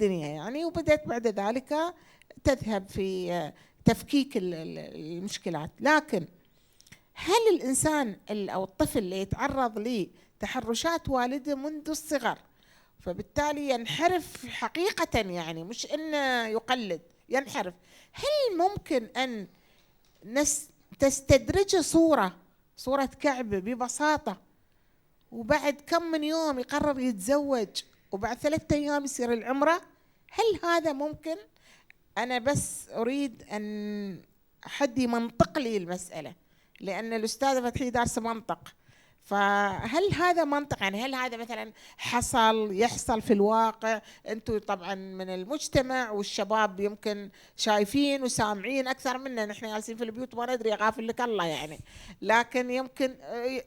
الدنيا يعني، وبدأت بعد ذلك تذهب في تفكيك المشكلات. لكن هل الإنسان أو الطفل اللي يتعرض لتحرشات والده منذ الصغر فبالتالي ينحرف حقيقة، يعني مش إنه يقلد، ينحرف، هل ممكن أن تستدرج صورة كعب ببساطة، وبعد كم من يوم يقرر يتزوج، وبعد 3 أيام يصير العمرة؟ هل هذا ممكن؟ أنا بس أريد أن حد يمنطق لي المسألة، لأن الأستاذة فتحية دارسة منطق، فهل هذا منطق؟ يعني هل هذا مثلا يحصل في الواقع؟ أنتم طبعا من المجتمع والشباب يمكن شايفين وسامعين أكثر منا، نحن جالسين في البيوت ما ندري، غافل لك الله يعني. لكن يمكن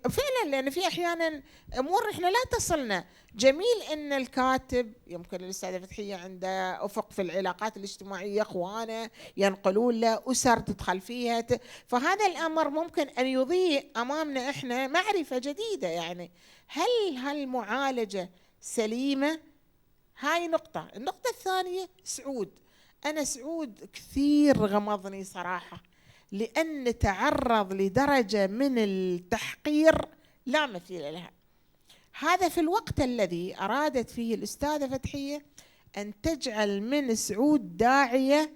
فعلا، لأن في أحيانا أمور إحنا لا تصلنا. جميل أن الكاتب، يمكن الأستاذة فتحية عنده أفق في العلاقات الاجتماعية، أخوانه ينقلون له، أسر تدخل فيها، فهذا الأمر ممكن أن يضيء أمامنا إحنا معرفة جديدة. يعني هل هالمعالجة سليمة؟ هاي نقطة. النقطة الثانية سعود. أنا سعود كثير غمضني صراحة، لأن تعرض لدرجة من التحقير لا مثيل لها. هذا في الوقت الذي أرادت فيه الأستاذة فتحية أن تجعل من سعود داعية،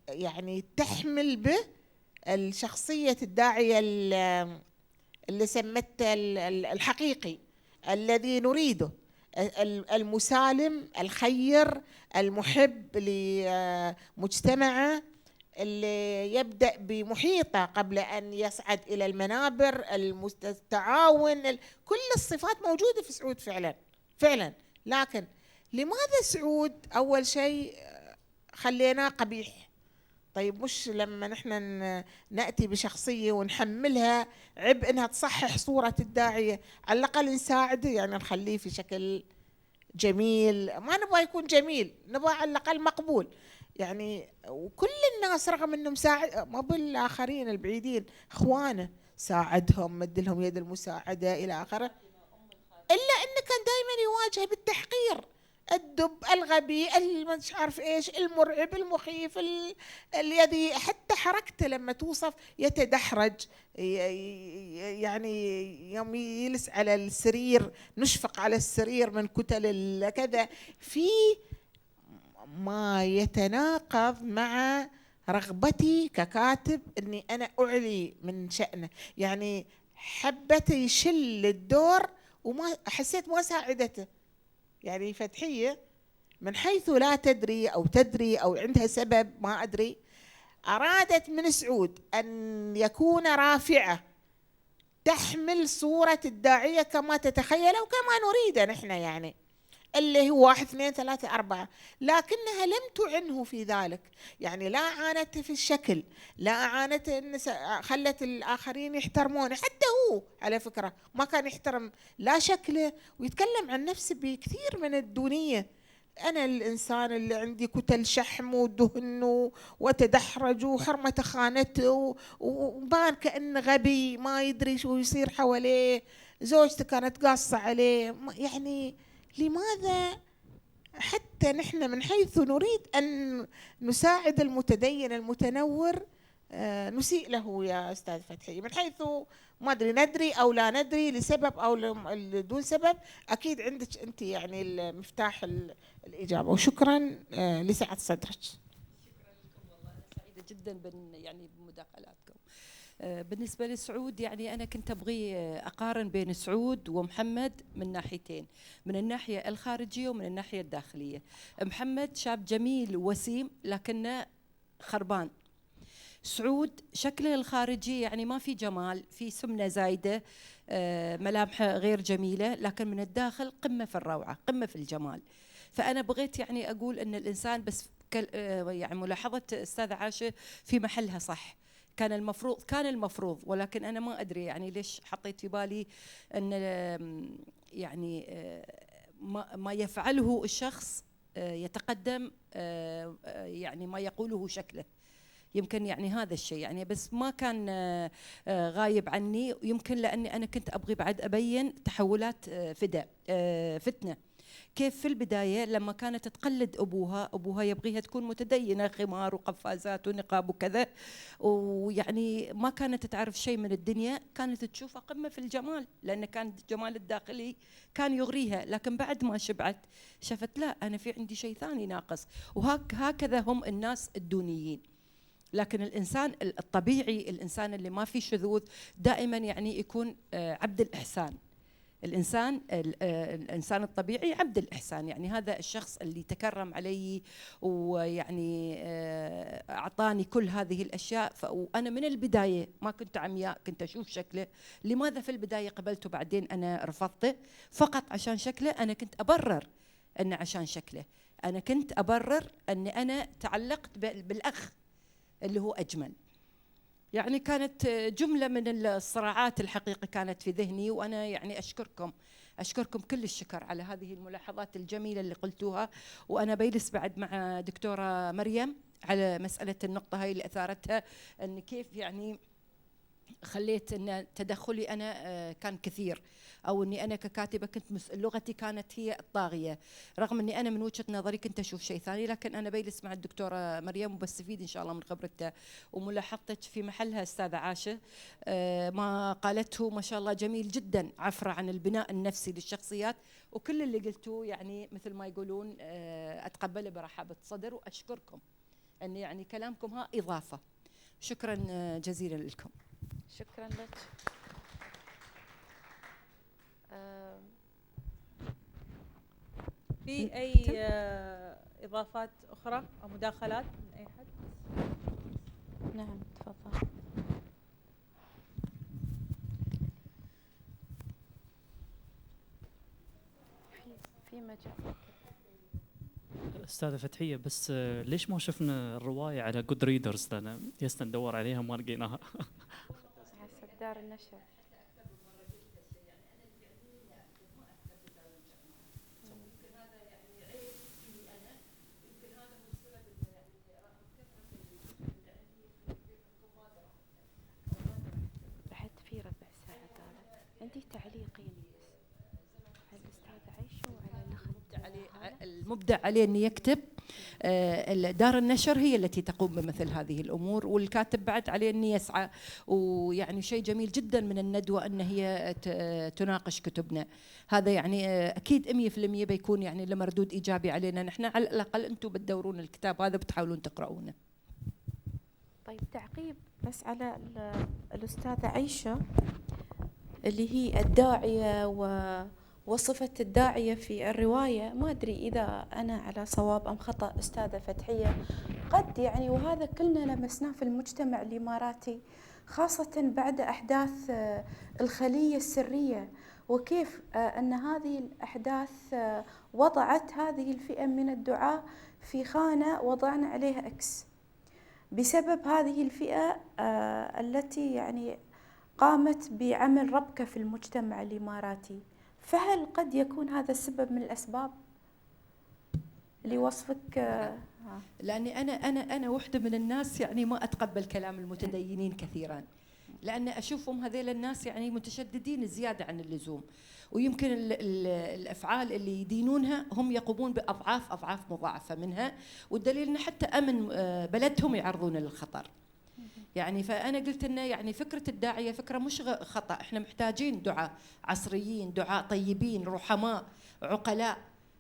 يعني تحمل به الشخصية الداعية اللي سمته الحقيقي الذي نريده، المسالم، الخير، المحب لمجتمعه، اللي يبدأ بمحيطه قبل أن يصعد إلى المنابر، التعاون، كل الصفات موجودة في سعود فعلا فعلا. لكن لماذا سعود أول شيء خليناه قبيح؟ طيب مش لما نحن نأتي بشخصية ونحملها عبء انها تصحح صورة الداعية، على الأقل نساعده، يعني نخليه في شكل جميل، ما نبغى يكون جميل، نبغى على الأقل مقبول يعني. وكل الناس رغم انهم ما بالآخرين البعيدين، اخوانه ساعدهم، مد لهم يد المساعدة إلى آخره، إلا أنه كان دائما يواجه بالتحقير، الدب، الغبي، مش عارف إيش، المرعب، المخيف، الذي حتى حركته لما توصف يتدحرج، يعني يوم يجلس على السرير نشفق على السرير من كتل كذا، في ما يتناقض مع رغبتي ككاتب أني أنا أعلي من شأنه. يعني حبت يشل الدور وما حسيت ما ساعدته. يعني فتحية من حيث لا تدري أو تدري أو عندها سبب ما أدري، أرادت من سعود أن يكون رافعة، تحمل صورة الداعية كما تتخيل أو كما نريد نحن، يعني اللي هو 1 2 3 4، لكنها لم تعنه في ذلك. يعني لا أعانته في الشكل، لا أعانته إن خلت الآخرين يحترمونه، حتى هو على فكرة ما كان يحترم لا شكله، ويتكلم عن نفسه بكثير من الدونية. أنا الإنسان اللي عندي كتل شحم ودهن وتدحرج وحرمة خانته وبان كأنه غبي ما يدري شو يصير حواليه، زوجته كانت قاصة عليه. يعني لماذا حتى نحن من حيث نريد أن نساعد المتدين المتنور نسيء له يا أستاذ فتحي؟ من حيث ما أدري ندري أو لا ندري، لسبب أو لدون سبب، أكيد عندك أنت يعني المفتاح الإجابة. وشكرا لسعة صدرك. شكرا لكم، والله أنا سعيدة جدا يعني بمداخلاتكم. بالنسبة لسعود، يعني أنا كنت أبغي أقارن بين سعود ومحمد من ناحيتين، من الناحية الخارجية ومن الناحية الداخلية. محمد شاب جميل وسيم لكنه خربان. سعود شكله الخارجي يعني ما في جمال، في سمنة زايدة، ملامحه غير جميلة، لكن من الداخل قمة في الروعة، قمة في الجمال. فأنا بغيت يعني أقول أن الإنسان بس يعني ملاحظة أستاذة عاشة في محلها صح. كان المفروض، ولكن أنا ما أدري يعني ليش حطيت في بالي أن يعني ما يفعله الشخص يتقدم يعني ما يقوله شكله. يمكن يعني هذا الشيء يعني، بس ما كان غايب عني، يمكن لأني أنا كنت أبغي بعد أبين تحولات فتنة. كيف في البداية لما كانت تقلد أبوها يبغيها تكون متدينة، خمار وقفازات ونقاب وكذا، ويعني ما كانت تعرف شيء من الدنيا، كانت تشوفها قمة في الجمال، لأن كان الجمال الداخلي كان يغريها، لكن بعد ما شبعت شافت لا، أنا في عندي شيء ثاني ناقص. وهكذا هم الناس الدونيين. لكن الإنسان الطبيعي، الإنسان اللي ما فيه شذوذ، دائما يعني يكون عبد الإحسان. الإنسان الطبيعي عبد الإحسان، يعني هذا الشخص اللي تكرم علي ويعني أعطاني كل هذه الأشياء. وأنا من البداية ما كنت عمياء، كنت أشوف شكله. لماذا في البداية قبلته بعدين أنا رفضته؟ فقط عشان شكله. أنا كنت أبرر أن عشان شكله، أنا كنت أبرر أن أنا تعلقت بالأخ اللي هو أجمل. يعني كانت جملة من الصراعات الحقيقة كانت في ذهني، وأنا يعني أشكركم كل الشكر على هذه الملاحظات الجميلة اللي قلتوها. وأنا بجلس بعد مع دكتورة مريم على مسألة النقطة هاي اللي أثارتها، أن كيف يعني خليت أن تدخلي أنا كان كثير، أو أني أنا ككاتبة كنت لغتي كانت هي الطاغية، رغم أني أنا من وجهة نظري كنت أشوف شيء ثاني. لكن أنا بجلس مع الدكتورة مريم وبستفيد إن شاء الله من خبرتها. وملاحظتك في محلها أستاذة عاشة، ما قالته ما شاء الله جميل جدا، عفرة عن البناء النفسي للشخصيات. وكل اللي قلتوه يعني مثل ما يقولون أتقبله برحابة صدر، وأشكركم أن يعني كلامكم ها إضافة. شكرا جزيلا لكم. شكرا لك. في أي إضافات أخرى أو مداخلات من أي حد؟ نعم تفضل. في مجال. أستاذة فتحية، بس ليش ما شفنا الرواية على جود ريدرز؟ لأن يسنا ندور عليها ما لقيناها. حسب دار النشر. بعد في ربع ساعة قالت. عندي تعليقين على الأستاذة عايشة وعلى الأخت. المبدع عليه أن يكتب. دار النشر هي التي تقوم بمثل هذه الأمور، والكاتب بعد عليه أن يسعى. ويعني شيء جميل جدا من الندوة أن هي تناقش كتبنا. هذا يعني أكيد 100% بيكون يعني له مردود إيجابي علينا نحن، على الأقل أنتم بتدورون الكتاب هذا بتحاولون تقرؤونه. طيب تعقيب بس على الأستاذة عايشة اللي هي الداعية وصفة الداعية في الرواية. ما أدري إذا أنا على صواب أم خطأ أستاذة فتحية، قد يعني وهذا كلنا لمسناه في المجتمع الإماراتي، خاصة بعد أحداث الخلية السرية، وكيف أن هذه الأحداث وضعت هذه الفئة من الدعاة في خانة وضعنا عليها إكس بسبب هذه الفئة التي يعني قامت بعمل ربكة في المجتمع الإماراتي. فهل قد يكون هذا السبب من الأسباب لوصفك؟ لأني أنا وحدة من الناس يعني ما أتقبل كلام المتدينين كثيرا، لأن أشوفهم هذيل الناس يعني متشددين زيادة عن اللزوم، ويمكن الأفعال اللي يدينونها هم يقومون بأضعاف مضاعفة منها، والدليل أن حتى أمن بلدهم يعرضون للخطر. يعني فأنا قلت إنه يعني فكرة الداعية فكرة مش خطأ، إحنا محتاجين دعاء عصريين، دعاء طيبين، رحماء، عقلاء،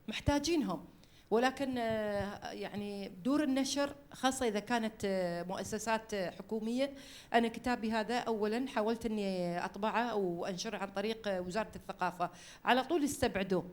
محتاجينهم. ولكن يعني دور النشر خاصة إذا كانت مؤسسات حكومية، أنا كتابي هذا أولا حاولت أني أطبعه وأنشره عن طريق وزارة الثقافة، على طول استبعدوه،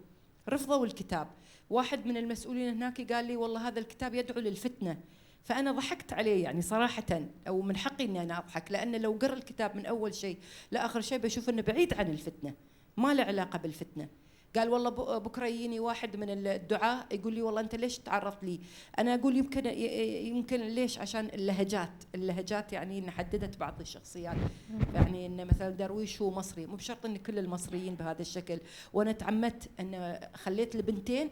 رفضوا الكتاب. واحد من المسؤولين هناك قال لي والله هذا الكتاب يدعو للفتنة، فأنا ضحكت عليه يعني صراحة، أو من حقي أني أنا أضحك، لأن لو قرأ الكتاب من أول شيء لآخر شيء بشوف أنه بعيد عن الفتنة، ما له علاقة بالفتنة. قال والله بكرة يجيني واحد من الدعاة يقول لي والله أنت ليش تعرضت لي؟ أنا أقول يمكن ليش؟ عشان اللهجات يعني إن حددت بعض الشخصيات، يعني إن مثلا درويش هو مصري، مو بشرط إن كل المصريين بهذا الشكل. وأنا تعمدت أن خليت البنتين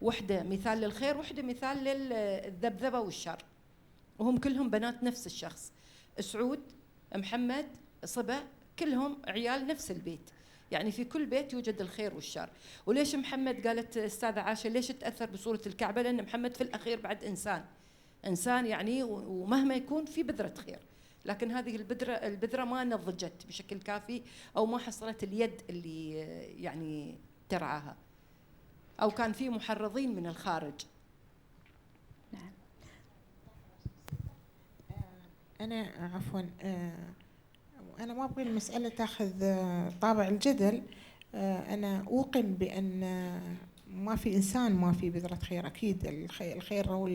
وحدة مثال للخير، وحدة مثال للذبذبة والشر، وهم كلهم بنات نفس الشخص. سعود، محمد، صبا، كلهم عيال نفس البيت. يعني في كل بيت يوجد الخير والشر. وليش محمد، قالت أستاذة عاشة ليش تأثر بصورة الكعبة؟ لأن محمد في الأخير بعد إنسان يعني، ومهما يكون في بذرة خير، لكن هذه البذرة ما نضجت بشكل كافي، أو ما حصلت اليد اللي يعني ترعاها، أو كان في محرضين من الخارج. نعم. أنا عفوا أنا ما أبغي المسألة تاخذ طابع الجدل. أنا أوقن بأن ما في إنسان ما في بذرة خير، أكيد الخير هو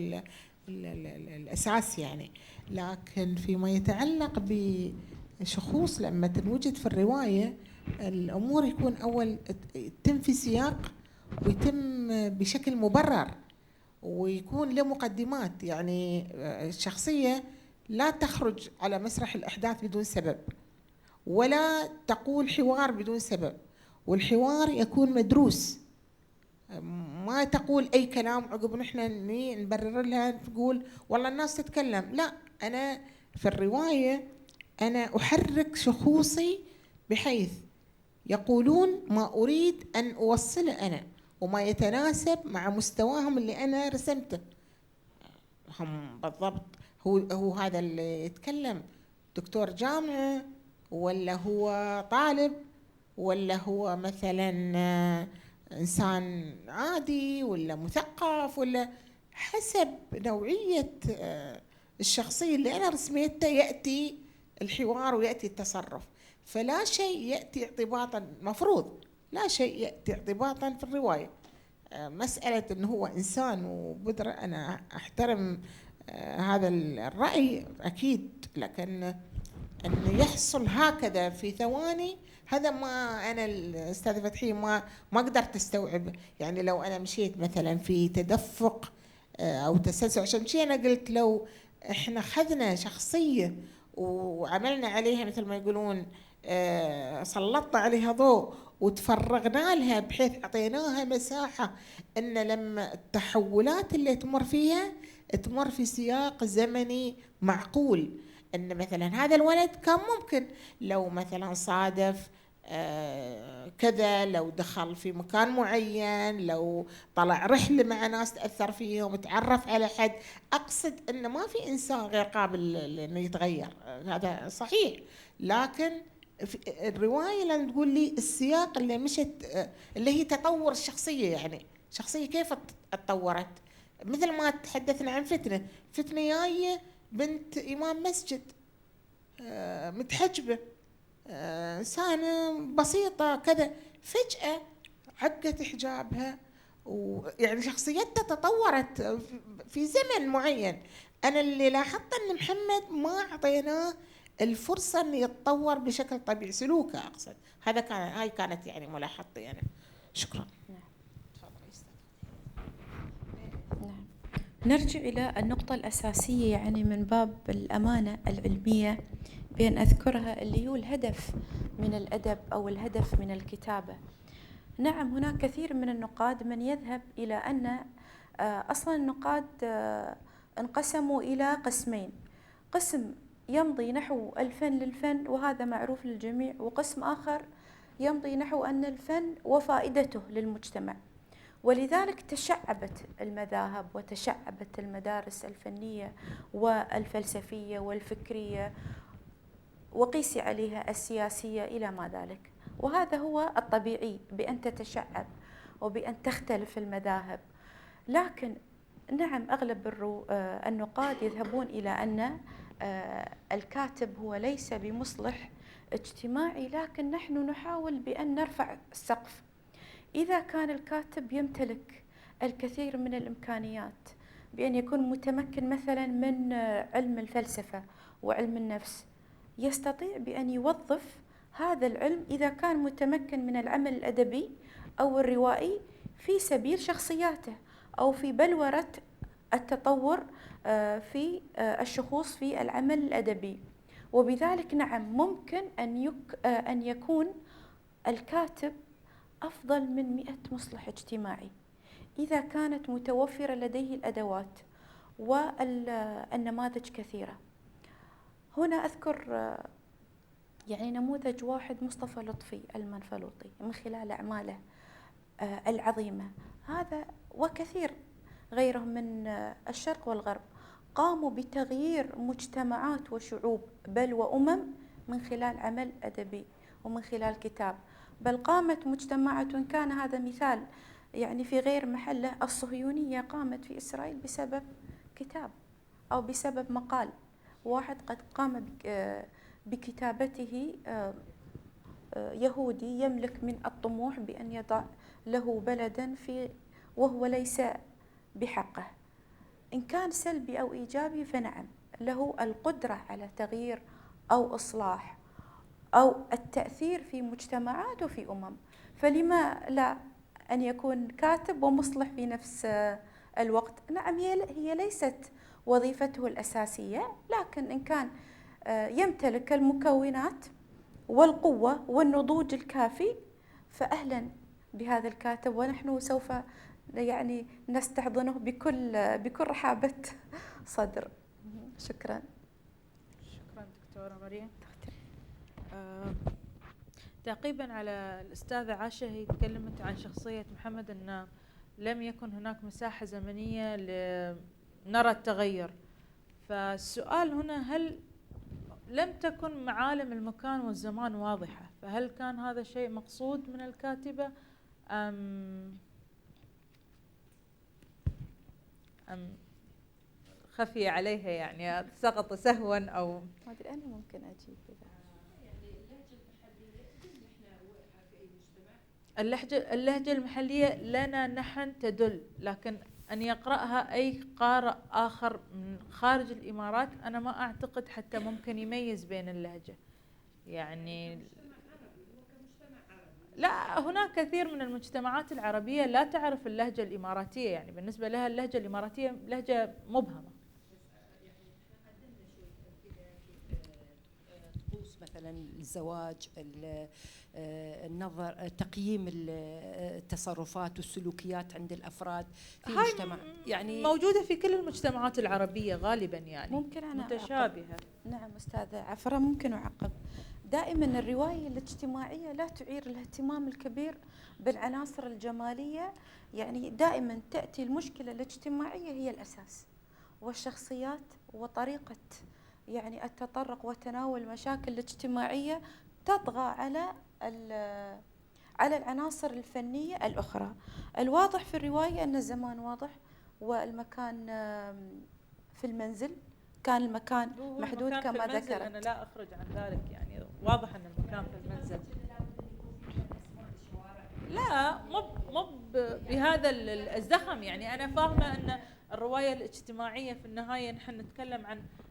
الأساس يعني. لكن فيما يتعلق بشخوص لما تنوجد في الرواية، الأمور يكون أول يتم في سياق ويتم بشكل مبرر ويكون له مقدمات. يعني الشخصية لا تخرج على مسرح الأحداث بدون سبب، ولا تقول حوار بدون سبب، والحوار يكون مدروس. ما تقول أي كلام عقب نحن نبرر لها نقول والله الناس تتكلم. لا، أنا في الرواية أنا أحرك شخوصي بحيث يقولون ما أريد أن أوصله أنا، وما يتناسب مع مستواهم اللي أنا رسمته. هم بالضبط هو هذا اللي يتكلم دكتور جامعة، ولا هو طالب، ولا هو مثلا إنسان عادي، ولا مثقف، ولا حسب نوعية الشخصية اللي أنا رسميتها يأتي الحوار ويأتي التصرف. فلا شيء يأتي اعتباطا، مفروض لا شيء يأتي اعتباطا في الرواية. مسألة أنه هو إنسان وبذرة، أنا أحترم هذا الرأي أكيد، لكن أن يحصل هكذا في ثواني هذا ما أنا الأستاذة فتحية ما قدرت أستوعبه. يعني لو أنا مشيت مثلا في تدفق أو تسلسل، عشان شيء أنا قلت لو إحنا خذنا شخصية وعملنا عليها مثل ما يقولون سلطنا عليها ضوء وتفرغنا لها بحيث أعطيناها مساحة أن لما التحولات اللي تمر فيها تمر في سياق زمني معقول. أن مثلا هذا الولد كان ممكن لو مثلا صادف كذا، لو دخل في مكان معين، لو طلع رحلة مع ناس تأثر فيهم، تعرف على حد، أقصد أن ما في إنسان غير قابل أنه يتغير، هذا صحيح. لكن الرواية لما تقول لي السياق اللي مشت اللي هي تطور الشخصية، يعني شخصية كيف تطورت، مثل ما تحدثنا عن فتنة جاية بنت إمام مسجد متحجبة، إنسانة بسيطة كذا، فجأة عقت حجابها، ويعني شخصيتها تطورت في زمن معين. أنا اللي لاحظت أن محمد ما أعطيناه الفرصة أن يتطور بشكل طبيعي، سلوكه أقصد. هاي كانت يعني ملاحظتي أنا. شكرا. نرجع إلى النقطة الأساسية، يعني من باب الأمانة العلمية بأن أذكرها، اللي هو الهدف من الأدب أو الهدف من الكتابة. نعم، هناك كثير من النقاد من يذهب إلى أن أصلا النقاد انقسموا إلى قسمين: قسم يمضي نحو الفن للفن وهذا معروف للجميع، وقسم آخر يمضي نحو أن الفن وفائدته للمجتمع. ولذلك تشعبت المذاهب وتشعبت المدارس الفنية والفلسفية والفكرية، وقيسي عليها السياسية إلى ما ذلك. وهذا هو الطبيعي بأن تتشعب وبأن تختلف المذاهب. لكن نعم، أغلب النقاد يذهبون إلى أن الكاتب هو ليس بمصلح اجتماعي، لكن نحن نحاول بأن نرفع السقف. إذا كان الكاتب يمتلك الكثير من الإمكانيات بأن يكون متمكن مثلا من علم الفلسفة وعلم النفس، يستطيع بأن يوظف هذا العلم إذا كان متمكن من العمل الأدبي أو الروائي في سبيل شخصياته أو في بلورة التطور في الشخوص في العمل الأدبي. وبذلك نعم، ممكن أن يكون الكاتب أفضل من 100 مصلح اجتماعي إذا كانت متوفرة لديه الأدوات والنماذج كثيرة. هنا أذكر يعني نموذج واحد مصطفى لطفي المنفلوطي من خلال أعماله العظيمة هذا، وكثير غيرهم من الشرق والغرب، قاموا بتغيير مجتمعات وشعوب بل وأمم من خلال عمل أدبي ومن خلال كتاب. بل قامت مجتمعات، وإن كان هذا مثال يعني في غير محله، الصهيونية قامت في إسرائيل بسبب كتاب أو بسبب مقال واحد قد قام بكتابته يهودي يملك من الطموح بأن يضع له بلدا وهو ليس بحقه. إن كان سلبي أو إيجابي فنعم، له القدرة على تغيير أو إصلاح أو التأثير في مجتمعات وفي أمم. فلما لا أن يكون كاتب ومصلح في نفس الوقت؟ نعم، هي ليست وظيفته الأساسية، لكن إن كان يمتلك المكونات والقوة والنضوج الكافي فأهلا بهذا الكاتب، ونحن سوف يعني نستحضنه بكل رحابة صدر. شكرا. شكرا دكتورة مريم. تعقيبا على الأستاذة عاشة، هي تكلمت عن شخصية محمد أن لم يكن هناك مساحة زمنية لنرى التغير. فالسؤال هنا، هل لم تكن معالم المكان والزمان واضحة؟ فهل كان هذا شيء مقصود من الكاتبة أم خفي عليها، يعني سقط سهوا أو ما أدري، أنا ممكن أجيب إذا اللهجة المحلية لنا نحن تدل، لكن أن يقرأها أي قارئ آخر من خارج الإمارات أنا ما أعتقد حتى ممكن يميز بين اللهجة. يعني لا، هناك كثير من المجتمعات العربية لا تعرف اللهجة الإماراتية، يعني بالنسبة لها اللهجة الإماراتية لهجة مبهمة. طقوس مثلا الزواج، النظر، تقييم التصرفات والسلوكيات عند الافراد في مجتمع، يعني موجوده في كل المجتمعات العربيه غالبا، يعني ممكن أنا متشابهه. نعم أستاذة عفرة، ممكن أعقب. دائما الرواية الاجتماعية لا تعير الاهتمام الكبير بالعناصر الجمالية، يعني دائما تأتي المشكلة الاجتماعية هي الأساس، والشخصيات وطريقة يعني التطرق وتناول المشاكل الاجتماعية تطغى على العناصر الفنية الأخرى. الواضح في الرواية أن الزمان واضح، والمكان في المنزل، كان المكان محدود كما ذكرت. أنا لا أخرج عن ذلك، يعني واضح أن المكان في المنزل. لا، مو بهذا الزخم. يعني أنا فاهمة أن الرواية الاجتماعية في النهاية نحن نتكلم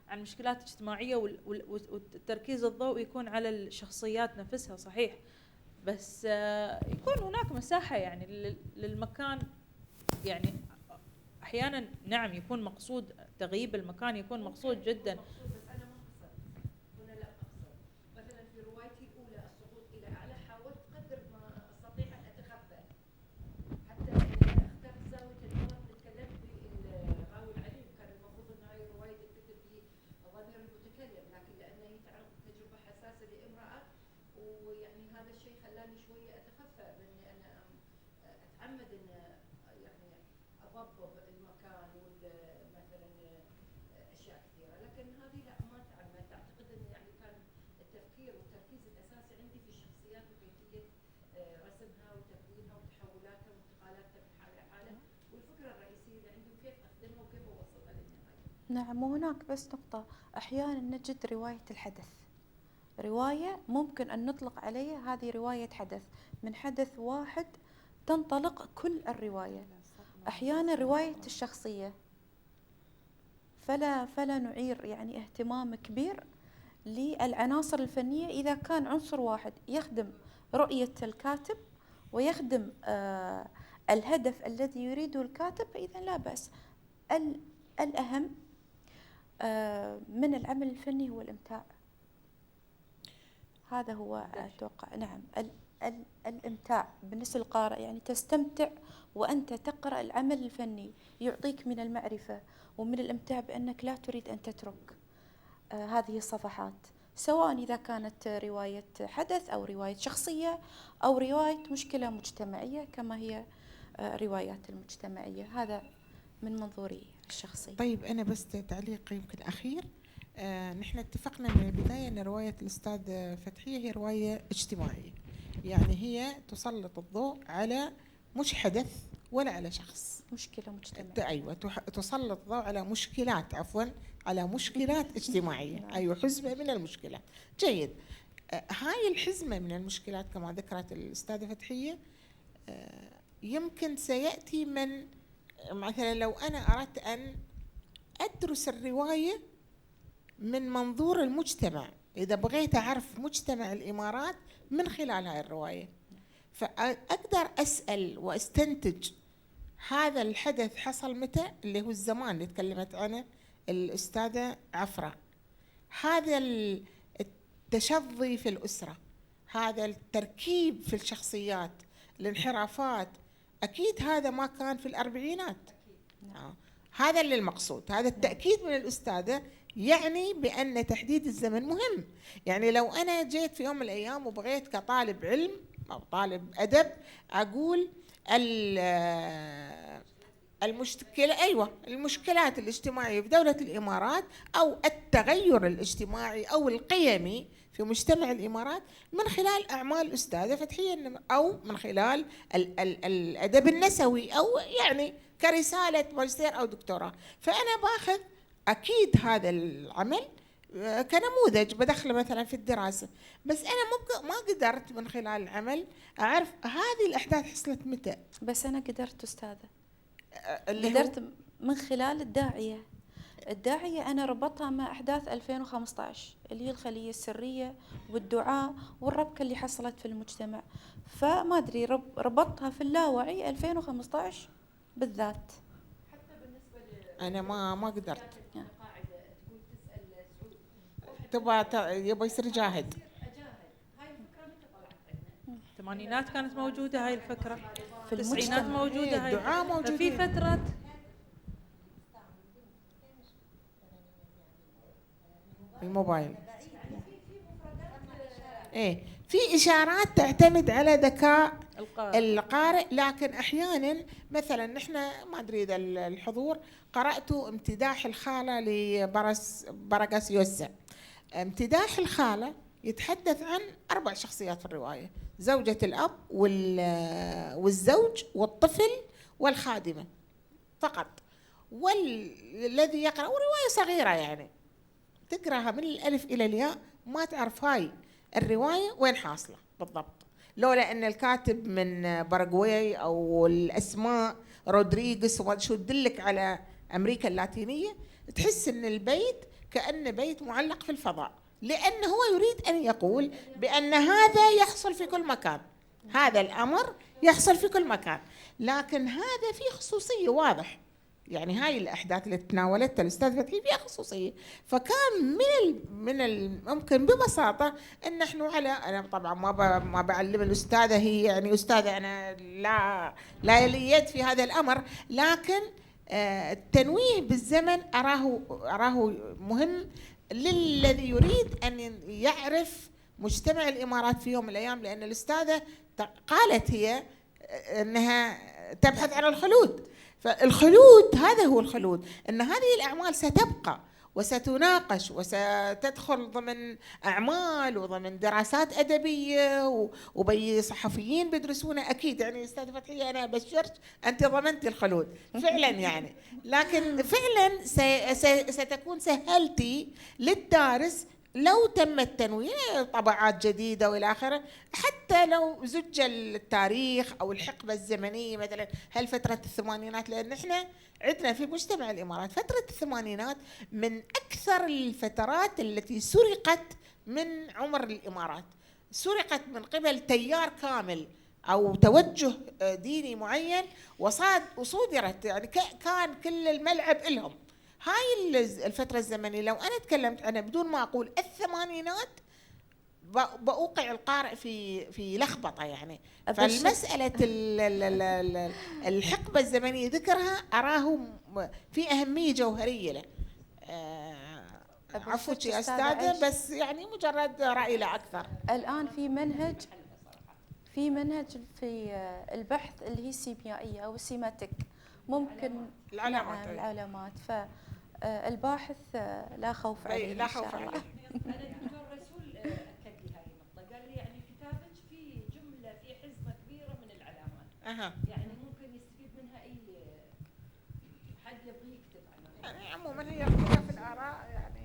عن مشكلات اجتماعية، والتركيز الضوء يكون على الشخصيات نفسها، صحيح، بس يكون هناك مساحة يعني للمكان. يعني أحيانا نعم يكون مقصود تغييب المكان، يكون مقصود جدا. بس أنا ما قصرت هنا، لا أقصر. مثلا في روايتي الأولى السقوط إلى أعلى، حاولت قدر ما أستطيع أن أتخفى، حتى اخترت زاوية النظر اللي تكلمت بالراوي العليم. كان المفروض أن هاي الرواية تكتب في ضمير المتكلم، لكن لأن هي تعرض تجربة حساسة لامرأة، ويعني هذا الشيء خلاني شوية أتخفى، بأني أنا أتعمد أن يعني أضبط المكان مثلا أشياء كثيرة. لكن هذه لا، ما تعمدت. أعتقد أن يعني كان التفكير والتركيز الأساسي عندي في الشخصيات وكيفية رسمها وتكوينها وتحولاتها وانتقالاتها من حالة لحالة، والفكرة الرئيسية اللي عندي وكيف أخدمها وكيف أوصلها للنهاية. نعم، وهناك بس نقطة، أحيانا نجد رواية الحدث، رواية ممكن أن نطلق عليها هذه رواية حدث، من حدث واحد تنطلق كل الرواية. أحيانا رواية الشخصية فلا نعير يعني اهتمام كبير للعناصر الفنية إذا كان عنصر واحد يخدم رؤية الكاتب ويخدم الهدف الذي يريده الكاتب، فإذا لا بأس. الأهم من العمل الفني هو الإمتاع. هذا هو أتوقع. نعم، الإمتاع بالنسبة للقارئ، يعني تستمتع وأنت تقرأ العمل الفني، يعطيك من المعرفة ومن الإمتاع بأنك لا تريد أن تترك هذه الصفحات. سواء إذا كانت رواية حدث أو رواية شخصية أو رواية مشكلة مجتمعية كما هي الروايات المجتمعية. هذا من منظوري الشخصي. طيب أنا بس تعليق يمكن أخير. نحن اتفقنا من البداية أن رواية الأستاذ فتحية هي رواية اجتماعية، يعني هي تسلط الضوء على مش حدث ولا على شخص، مشكلة مجتمعية. أيوة، تسلط الضوء على مشكلات، عفوا على مشكلات اجتماعية. أيوة، حزمة من المشكلات. جيد. هاي الحزمة من المشكلات كما ذكرت الأستاذة فتحية يمكن سيأتي من مثلا لو أنا أردت أن أدرس الرواية من منظور المجتمع، إذا بغيت أعرف مجتمع الإمارات من خلال هاي الرواية، فأقدر أسأل وأستنتج هذا الحدث حصل متى، اللي هو الزمان اللي تكلمت عنه الأستاذة عفرة، هذا التشظي في الأسرة، هذا التركيب في الشخصيات، الانحرافات، أكيد هذا ما كان في الأربعينات. هذا اللي المقصود، هذا التأكيد من الأستاذة يعني بأن تحديد الزمن مهم. يعني لو أنا جيت في يوم من الأيام وبغيت كطالب علم أو طالب أدب أقول المشكلة، أيوة، المشكلات الاجتماعية في دولة الإمارات أو التغير الاجتماعي أو القيمي في مجتمع الإمارات من خلال أعمال الأستاذة فتحية، أو من خلال الأدب النسوي، أو يعني كرسالة ماجستير أو دكتوراه. فأنا باخذ أكيد هذا العمل كنموذج بدخله مثلا في الدراسة، بس أنا ما قدرت من خلال العمل أعرف هذه الأحداث حصلت متى. بس أنا قدرت أستاذة، قدرت من خلال الداعية أنا ربطها مع أحداث 2015 اللي هي الخلية السرية والدعاء والربكة اللي حصلت في المجتمع، فما أدري ربطها في اللاوعي 2015 بالذات. أنا ما قدرت. تبغى يبغى يصير جاهد. الثمانينات كانت موجودة هاي الفكرة، في التسعينات موجودة هاي الدعاء موجودة في فترة الموبايل. ايه، في اشارات تعتمد على ذكاء القارئ، لكن احيانا مثلا نحن ما ادري اذا الحضور قراتوا امتداح الخاله لبرغاس يوسع. امتداح الخاله يتحدث عن 4 شخصيات في الروايه: زوجة الاب والزوج والطفل والخادمه فقط. والذي يقرأ روايه صغيره يعني تقراها من الألف إلى الياء ما تعرف هاي الرواية وين حاصلة بالضبط، لولا أن الكاتب من باراغواي أو الأسماء رودريغيز وما شو تدلك على أمريكا اللاتينية، تحس أن البيت كأنه بيت معلق في الفضاء، لأنه هو يريد أن يقول بأن هذا يحصل في كل مكان، هذا الأمر يحصل في كل مكان، لكن هذا فيه خصوصية واضح. يعني هاي الأحداث اللي تناولتها الأستاذ فتحي فيها خصوصية، فكان من الممكن ببساطة أن نحن أنا طبعا ما بعلم الأستاذة، هي يعني أستاذة، أنا لا لي يد في هذا الأمر، لكن التنويه بالزمن أراه مهم للذي يريد أن يعرف مجتمع الإمارات في يوم من الأيام، لأن الأستاذة قالت هي أنها تبحث عن الخلود، فالخلود هذا هو الخلود، أن هذه الأعمال ستبقى وستناقش وستدخل ضمن أعمال وضمن دراسات أدبية وبي صحفيين بيدرسونها أكيد. يعني أستاذ فتحية أنا أبشرك أنت ضمنتي الخلود فعلا يعني، لكن فعلا ستكون سهلتي للدارس لو تم التنويه طبعات جديدة وإلى آخره، حتى لو زج التاريخ أو الحقبة الزمنية، مثلا هل فترة الثمانينات، لأن إحنا عندنا في مجتمع الإمارات فترة الثمانينات من أكثر الفترات التي سرقت من عمر الإمارات، سرقت من قبل تيار كامل أو توجه ديني معين وصودرت، يعني كان كل الملعب إلهم. هاي الفترة الزمنية لو أنا تكلمت عنها بدون ما أقول الثمانينات بأوقع القارئ في لخبطة يعني. فالمسألة الحقبة الزمنية ذكرها أراه في أهمية جوهرية له. عفوك يا أستاذة أستاذة، عيشة. بس يعني مجرد رأي لا أكثر. الآن في منهج في البحث اللي هي السيميائية أو السيماتيك، ممكن العلامات، نعم أي. العلامات، فالباحث لا خوف عليه لا إن شاء خوف الله. عليه. انا الدكتور رسول اكد لي هاي النقطه، قال لي يعني كتابك في جمله في حزمه كبيره من العلامات، أها. يعني ممكن يستفيد منها اي حد يبغى يكتب عنها. يعني عموما هي اختلاف الآراء يعني.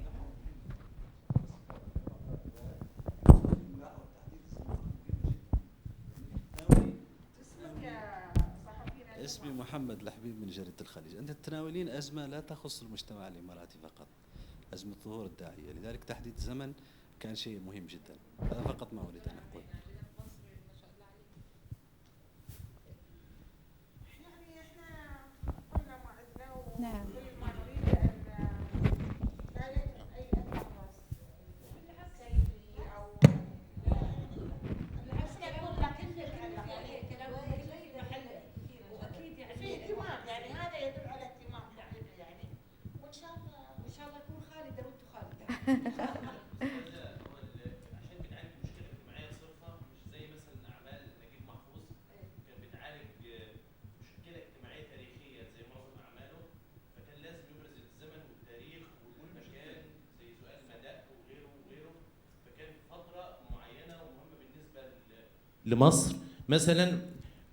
اسمي محمد الحبيب من جريدة الخليج. أنت تتناولين أزمة لا تخص المجتمع الإماراتي فقط، أزمة ظهور الداعية، لذلك تحديد الزمن كان شيء مهم جدا. هذا فقط ما أريد أن أقول. يعني احنا قلنا ما عندنا نعم. وكل ما نريد ان لا يترك اي اثر سلبي او واكيد يعني في اهتمام، يعني هذا يدل على اهتمام حقيقي يعني، وان شاء الله يكون خالده وانتم خالده. عشان كان عندي مشكله اجتماعيه صرفه، مش زي مثلا اعمال نجيب محفوظ كان بتعالج مشكله اجتماعيه تاريخيه زي معظم اعماله، فكان لازم يبرز الزمن والتاريخ والمكان زي سؤال مداء وغيره وغيره، فكان فتره معينه ومهمه بالنسبه لمصر. مثلا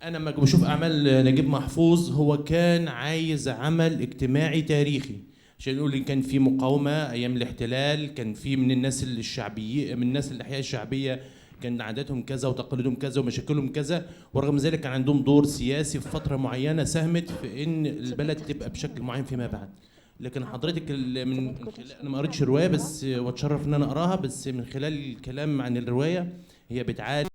انا لما بشوف اعمال نجيب محفوظ هو كان عايز عمل اجتماعي تاريخي، عشان يقول لي كان في مقاومه ايام الاحتلال، كان في من الناس الشعبيه، من الناس الاحياء الشعبيه كان عاداتهم كذا وتقاليدهم كذا ومشاكلهم كذا، ورغم ذلك كان عندهم دور سياسي في فتره معينه ساهمت في ان البلد تبقى بشكل معين فيما بعد. لكن حضرتك من خلال، انا ما قريتش الروايه بس واتشرف ان انا اقراها، بس من خلال الكلام عن الروايه هي بتعالج